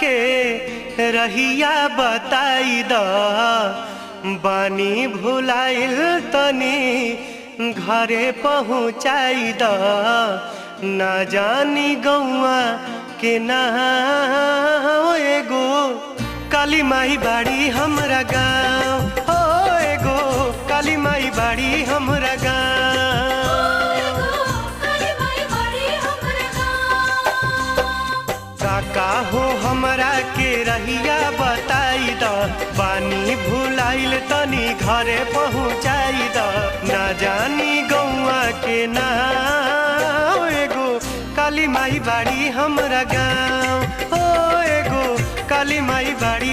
के रहिया बताई द बानी भुलाइल तनी घरे पहुँचाई द ना जानी गौआ के ना एगो काली माई बाड़ी हमरा गाँव हो एगो काली माई बाड़ी हमरा काका हो हमरा के रहिया बताई द बानी भुलाइल तनी घरे पहुँचाई द ना जानी गौआ के ना एगो काली माई बाड़ी हमरा गाँव हो एगो काली माई बाड़ी